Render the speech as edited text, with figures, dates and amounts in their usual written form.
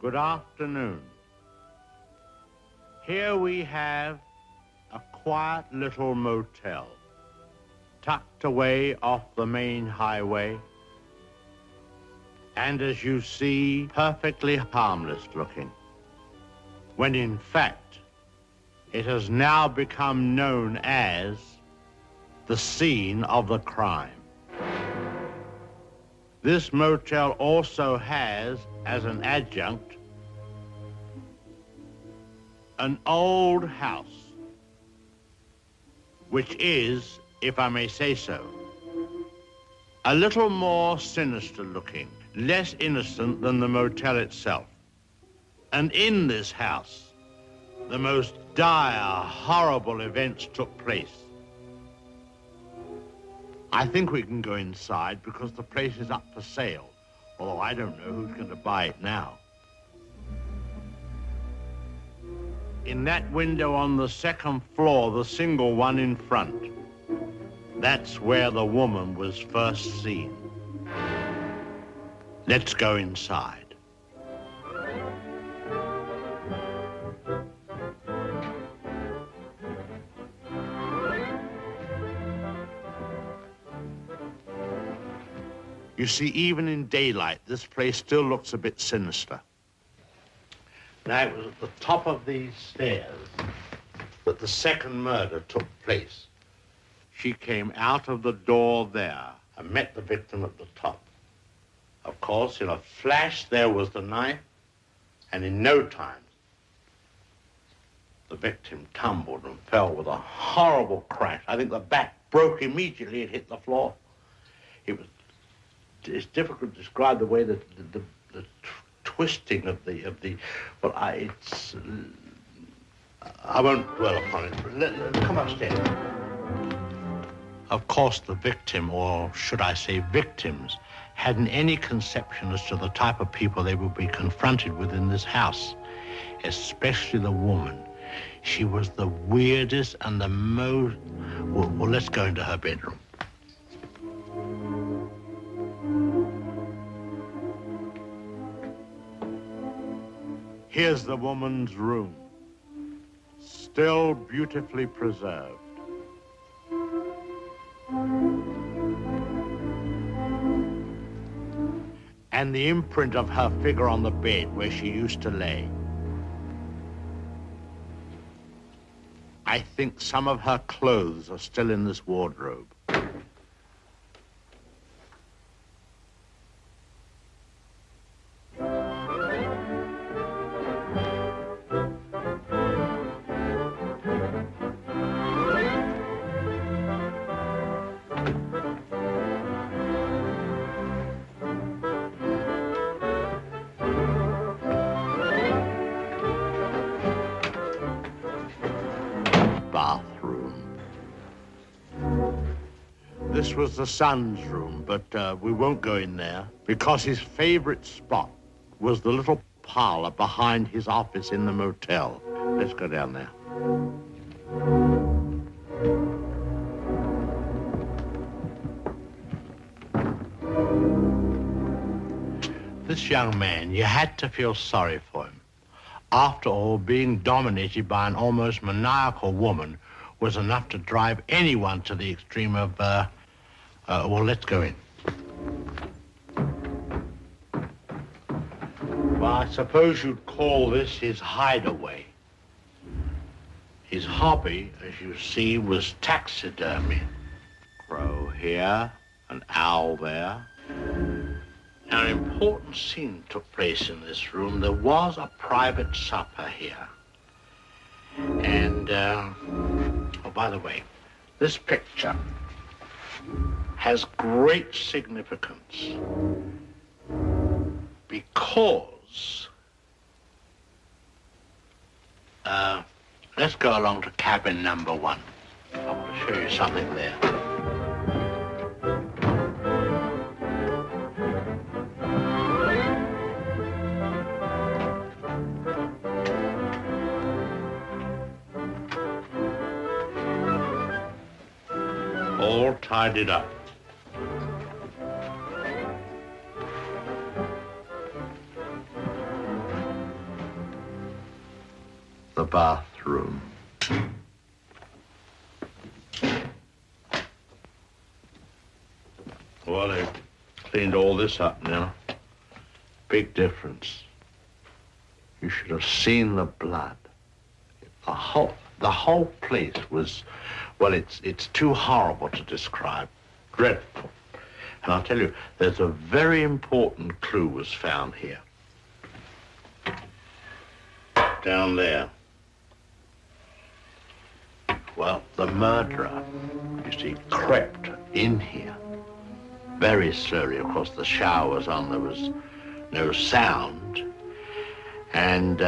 Good afternoon. Here we have a quiet little motel, tucked away off the main highway, and as you see, perfectly harmless looking, when in fact, it has now become known as the scene of the crime. This motel also has, as an adjunct, an old house, which is, if I may say so, a little more sinister looking, less innocent than the motel itself. And in this house, the most dire, horrible events took place. I think we can go inside because the place is up for sale, although I don't know who's going to buy it now. In that window on the second floor, the single one in front, that's where the woman was first seen. Let's go inside. You see, even in daylight, this place still looks a bit sinister. Now, it was at the top of these stairs that the second murder took place. She came out of the door there and met the victim at the top. Of course, in a flash, there was the knife, and in no time, the victim tumbled and fell with a horrible crash. I think the back broke immediately and hit the floor. It's difficult to describe the way that the twisting of the well, I won't dwell upon it. Come upstairs. Of course, the victim, or should I say victims, hadn't any conception as to the type of people they would be confronted with in this house, especially the woman. She was the weirdest and the most... Well, let's go into her bedroom. Here's the woman's room, still beautifully preserved. And the imprint of her figure on the bed where she used to lay. I think some of her clothes are still in this wardrobe. This was the son's room, but we won't go in there because his favorite spot was the little parlor behind his office in the motel. Let's go down there. This young man, you had to feel sorry for him. After all, being dominated by an almost maniacal woman was enough to drive anyone to the extreme of, well, let's go in. Well, I suppose you'd call this his hideaway. His hobby, as you see, was taxidermy. Crow here, an owl there. Now, an important scene took place in this room. There was a private supper here. And, oh, by the way, this picture has great significance because, let's go along to cabin number 1. I want to show you something there. All tidied up. the bathroom. Well, they cleaned all this up now. Big difference. You should have seen the blood. The whole place was, well, it's too horrible to describe. Dreadful. And I'll tell you, there's a very important clue was found here. Down there. Well, the murderer, you see, crept in here. Very slowly. Of course, the shower was on. There was no sound. And